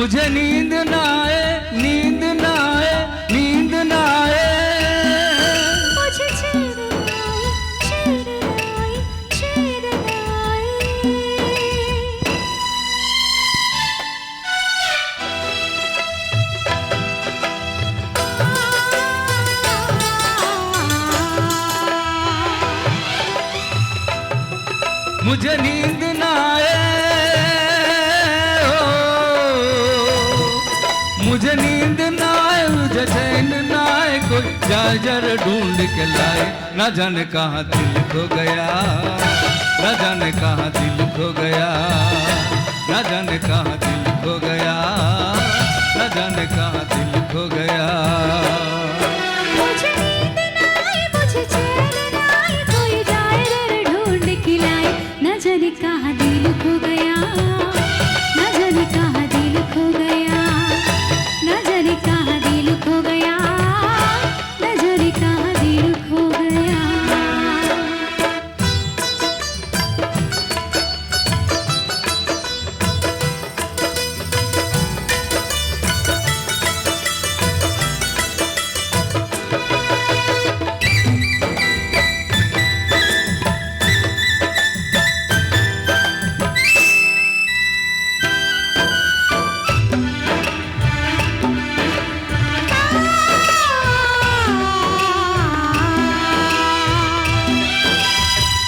मुझे नींद ना आए, नींद ना आए, नींद ना आए। मुझे चैन ना आए, चैन ना आए, चैन ना आए। मुझे नींद ना आए, मुझे नींद ना आए, मुझे चैन ना आए। कोई जाए जरा ढूंढ के लाए, न जाने कहाँ दिल खो गया, न जाने कहाँ दिल खो गया, न जाने कहाँ दिल खो गया, न जाने कहाँ दिल खो गया। मुझे नींद ना आए, मुझे चैन ना आए। कोई जाए जरा ढूंढ के लाए, न जाने कहाँ दिल खो गया, न जाने कहाँ दिल खो गया, न जाने कहाँ दिल खो गया, न जाने कहाँ दिल खो गया।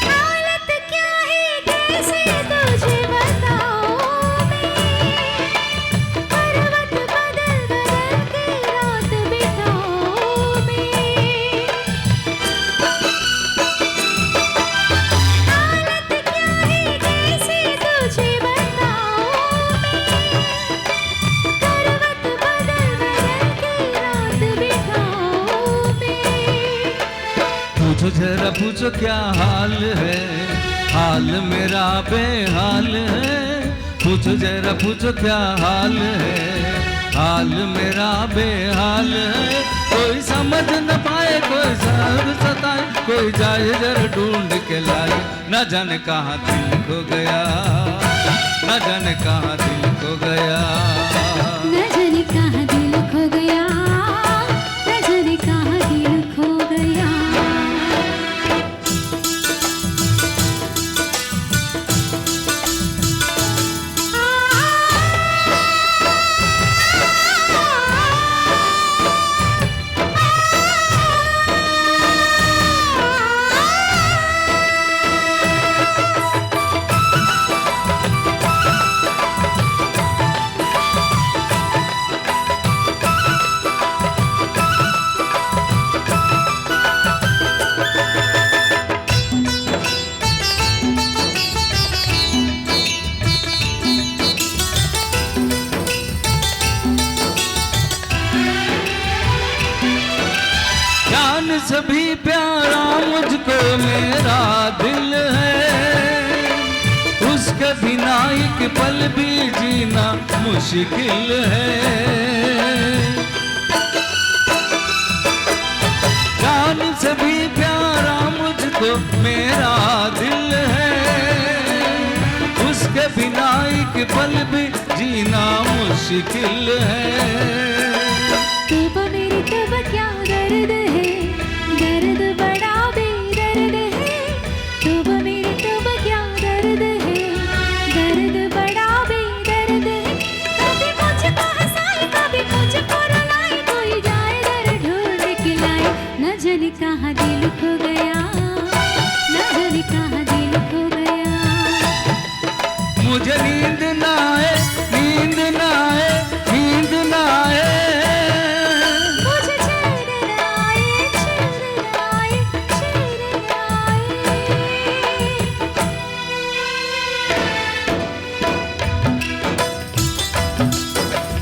हालत क्या है कैसे तुझे बताऊं मैं, पर्वत बदल बदल के रात बिताऊं मैं। हालत क्या है कैसे तुझे बताऊं मैं, पर्वत बदल बदल के रात बिताऊं मैं। पूछो जरा पूछो क्या हाल है, हाल मेरा बेहाल है। पूछो जरा पूछो क्या हाल है, हाल मेरा बेहाल है। कोई समझ न पाए, कोई सब सताए, कोई जाए जरा ढूंढ के लाए। न जाने कहाँ दिल खो गया, न जाने कहाँ दिल खो गया। न जाने कहाँ दिल खो गया, न जाने कहाँ दिल खो गया। जान से भी प्यारा मुझको मेरा दिल है, उसके बिना एक पल भी जीना मुश्किल है। जान से भी प्यारा मुझको मेरा दिल है, उसके बिना एक पल भी जीना मुश्किल है। तब मेरी तब क्या दर्द है, दर्द बड़ा बेदर्द है। तब मेरी तब क्या दर्द है, दर्द बड़ा बेदर्द है। कभी मुझको हंसाए, कभी मुझको रुलाए, कोई जाए जरा ढूंढ के लाए। न जाने कहाँ दिल खो गया, न जाने कहाँ दिल खो गया। मुझे नींद ना आए, नींद ना आए, नींद ना आए। मुझे चैन ना आए, चैन ना आए, चैन ना आए।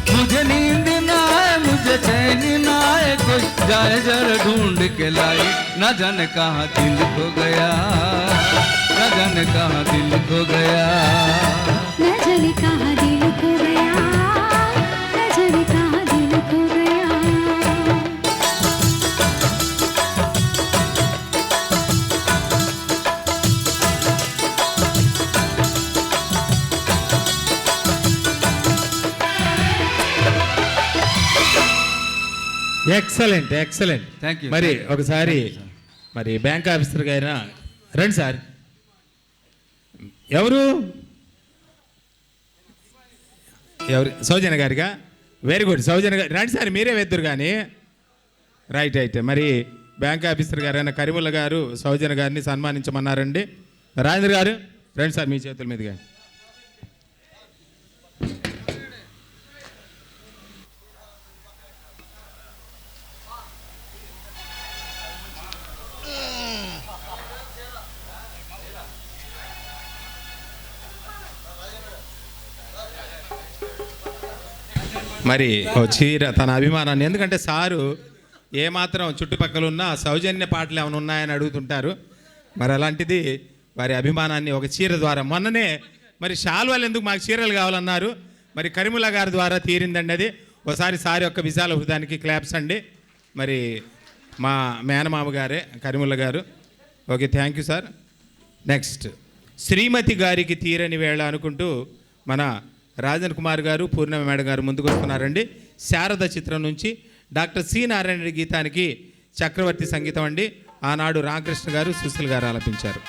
मुझे नींद ना आए, मुझे चैन ना आए। कोई जाए जरा ढूंढ के लाए, न जाने कहाँ दिल खो गया, न जाने कहाँ दिल खो गया। न जाने कहाँ दिल खो गया, न जाने कहाँ दिल खो गया। Excellent excellent. Thank you. మరి Thank you. ఒకసారి Thank you, sir. మరి బ్యాంక్ ఆఫీసర్ గారు రండి సార్. ఎవరు సౌజన్య గారిగా? వెరీ గుడ్ సౌజన్య గారు రండి సార్, మీరే వెద్దురు కానీ. Right right. మరి బ్యాంక్ ఆఫీసర్ గారు అయిన కరీముల్లా గారు సౌజన్య గారిని సన్మానించమన్నారండి. రాజేంద్ర గారు రండి సార్, మీ చేతుల మీదుగా. మరి ఓ చీర తన అభిమానాన్ని, ఎందుకంటే సారు ఏమాత్రం చుట్టుపక్కల ఉన్న సౌజన్య పాటలు ఏమైనా ఉన్నాయని అడుగుతుంటారు. మరి అలాంటిది వారి అభిమానాన్ని ఒక చీర ద్వారా, మొన్ననే మరి శాల్వాలు ఎందుకు మాకు చీరలు కావాలన్నారు, మరి కరీముల్లా గారి ద్వారా తీరిందండి అది. ఒకసారి సార్ యొక్క విశాల హృదయానికి క్లాప్స్ అండి. మరి మా మేనమామ గారే కరీముల్లా గారు. Okay, thank you sir. Next Shrimati గారికి తీరని వేళ అనుకుంటూ మన రాజన్ కుమార్ గారు, పూర్ణిమ మేడం గారు ముందుకు వస్తున్నారండి. శారద చిత్రం నుంచి డాక్టర్ సి నారాయణ రెడ్డి గీతానికి చక్రవర్తి సంగీతం అండి. ఆనాడు రామకృష్ణ గారు, సుశీల్ గారు ఆలపించారు.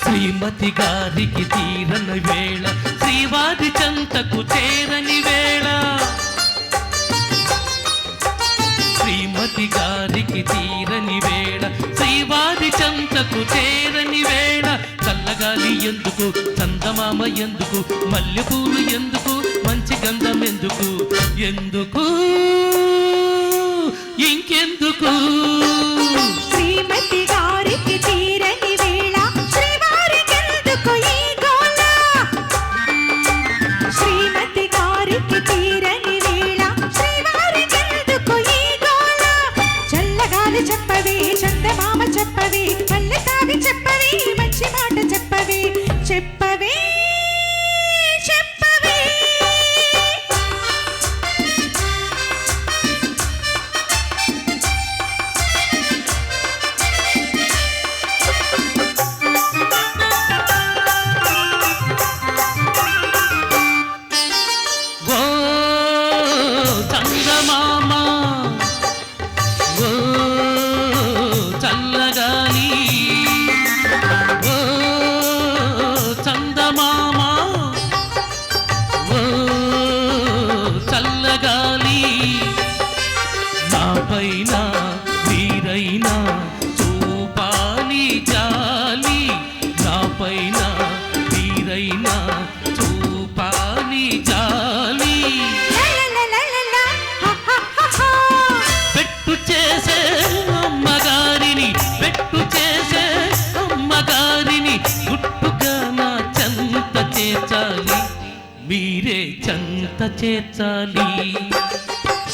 శ్రీమతి గారికి తీరని వేళ, శ్రీవారి చెంతకు చేరని వేళ. శ్రీమతి గారికి తీరని వేళ, శ్రీవారి చెంతకు చేరని వేళ. చల్లగాలి ఎందుకు, చందమామ ఎందుకు, మల్లెపూలు ఎందుకు, మంచి గంధం ఎందుకు, ఎందుకు ఇంకెందుకు? శ్రీమతి గారికి తీరని వేళ, శ్రీవారికెందుకు ఈ గోల? శ్రీమతి గారికి తీరని వేళ, శ్రీవారికెందుకు ఈ గోల? చల్లగాలి చెప్పవి, చందమామ చెప్పవి, మల్లె తావి చెప్పవి, మంచి మాట చెప్పవి, చెప్పవి చెప్పవి. నాపైనా వీరైనా చూపాలి జాలి, నాపైనా వీరైనా చూపాలి జాలి. పెట్టు చేసే అమ్మగారిని, పెట్టు చేసే అమ్మగారిని గుట్టుగా నా చెంత చేర్చాలి, మీరే చెంత చేర్చాలి.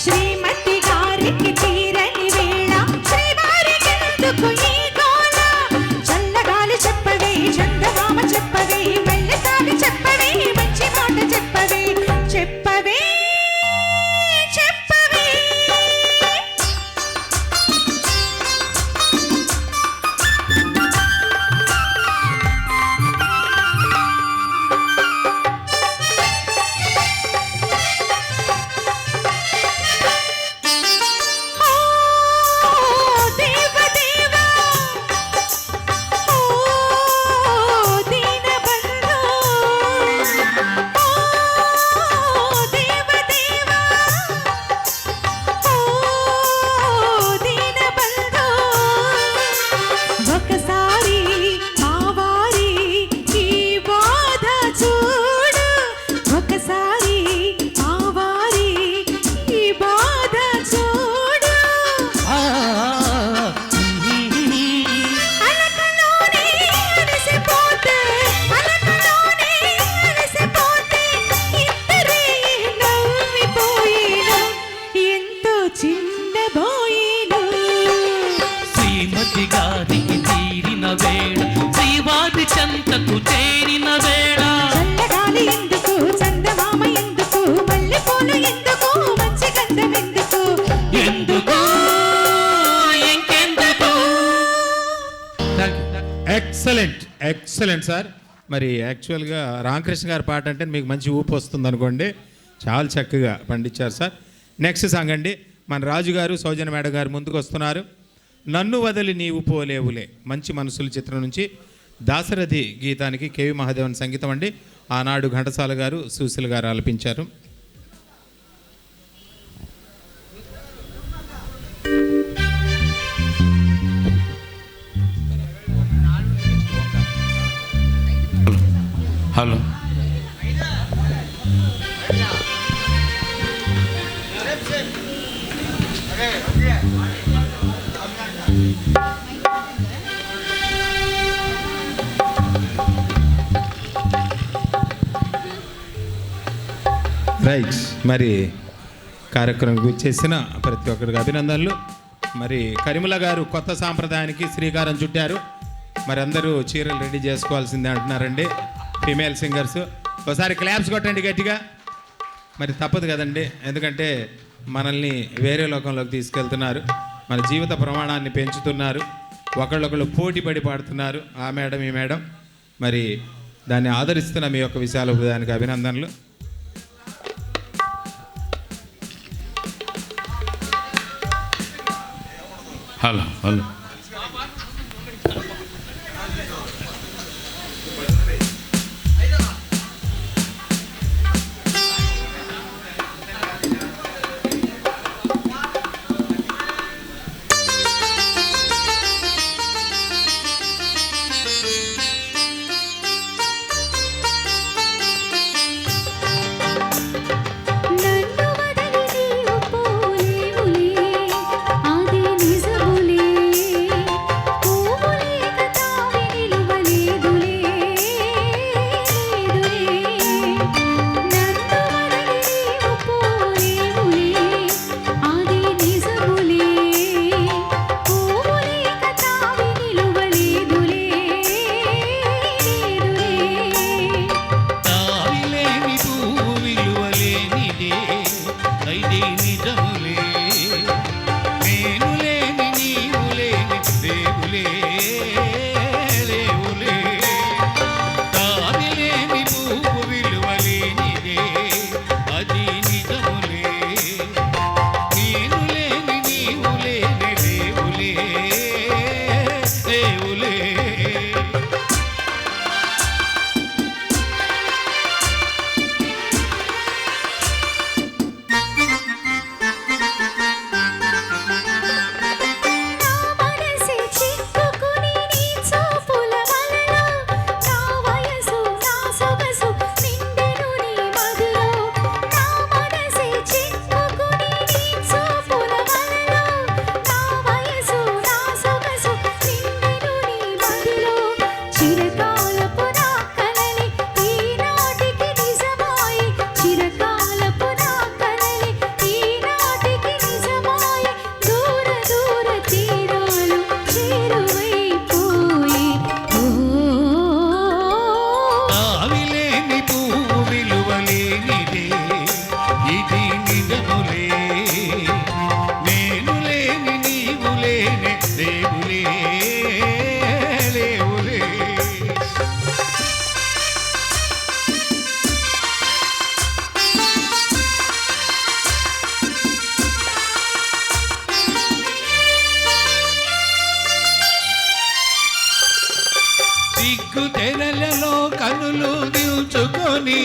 శ్రీమతి గారికి తీరని వేళ శ్రీవారికెందుకు ఈ గోల? చల్లగాలి చెప్పవే, చందమామ చెప్పవే, మెల్లసాగి చెప్పవే, మంచి మాట చెప్పవే, చెప్పవే, చెప్పవే. శ్రీమతి గారికి తీరిన వేళ శ్రీవారి చెంతకు చేరిన వేళ చల్లగాలి ఎందుకు, చందమామ ఎందుకు, మల్లెపూలు ఎందుకు, మంచి గంధం ఎందుకు, ఎందుకు ఇంకెందుకు. Excellent excellent sir. మరి యాక్చువల్గా రామకృష్ణ గారి పాట అంటే మీకు మంచి ఊపు వస్తుంది అనుకోండి. చాలా చక్కగా పండించారు సార్. నెక్స్ట్ సాంగ్ అండి, మన రాజుగారు సౌజన్య మేడం గారు ముందుకు వస్తున్నారు. నన్ను వదిలి నీవు పోలేవులే మంచి మనసుల చిత్రం నుంచి దాశరథి గీతానికి కేవి మహాదేవన్ సంగీతం అండి. ఆనాడు ఘంటసాల గారు, సుశీల్ గారు ఆలపించారు. Hello right. మరి కార్యక్రమం చేసిన ప్రతి ఒక్కరికి అభినందనలు. మరి కరిముల గారు కొత్త సాంప్రదాయానికి శ్రీకారం చుట్టారు. మరి అందరూ చీరలు రెడీ చేసుకోవాల్సిందే అంటున్నారండి ఫీమేల్ సింగర్స్. ఒకసారి క్లాప్స్ కొట్టండి గట్టిగా. మరి తప్పదు కదండి, ఎందుకంటే మనల్ని వేరే లోకంలోకి తీసుకెళ్తున్నారు, మన జీవిత ప్రమాణాన్ని పెంచుతున్నారు, ఒకళ్ళొకళ్ళు పోటీ పడి పాడుతున్నారు. ఆ మేడం ఈ మేడం, మరి దాన్ని ఆదరిస్తున్న మీ యొక్క విశాల హృదయానికి అభినందనలు. హలో హలో నన్ను వదిలి నీవు పోలేవులే, అది నిజములే. సిగ్గు తెరలలో కనులు దిల్చుకొని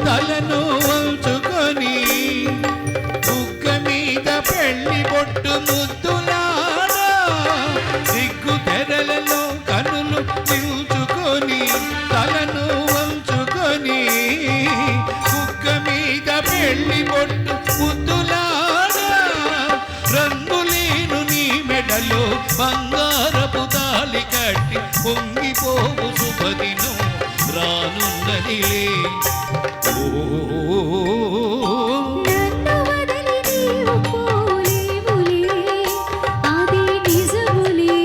తలను వంచుకొని బుగ్గ మీద పెళ్లి బొట్టు ముద్దులాడా సిగ్గు తెరలలో కనులు దిల్చుకొని తలను వంచుకొని బుగ్గ మీద పెళ్లి బొట్టు ముద్దులాడా రంగులేను నీ మెడలో బంగారపు తాళి కట్టి పొంగిపోవు శుభదినం రానున్నదిలే నన్ను వదిలి నీవు పోలేవులే అది నిజములే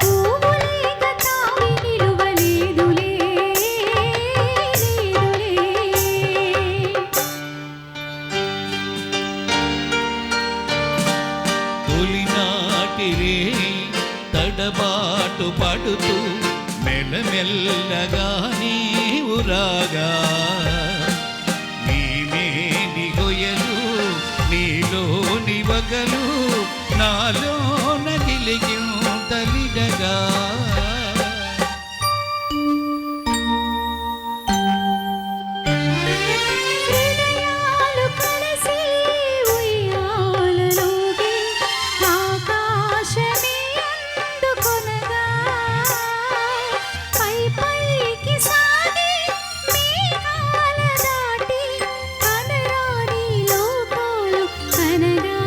పువ్వులేక తావి నిలువలేదులే తొలినాటి రే తడబాటు పడుతూ మెల్లమెల్లగా నీవు రాగా నీమేని గొయ్యలు నీలోని వగలు నాలో నగిలిగింతలిడగా హృదయాలు కలిసి ఉయ్యాలలోకి ఆకాశమే అందుకొనగా పై పైకి సాగి మేఘాల దాటి కనరాని లోకాలు కనగా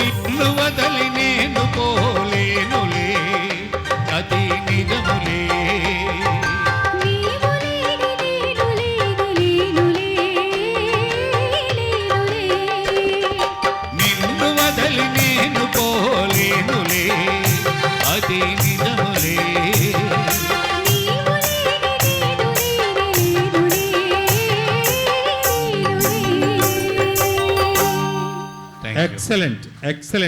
నిన్ను వదలి నేను పోలేనులే అది నిజములే నీవు లేని నేను లేనులే నిన్ను వదలి నేను పోలేనులే అది నిజములే నీవు లేని నేను ఎక్సలెంట్ ఎక్సలెంట్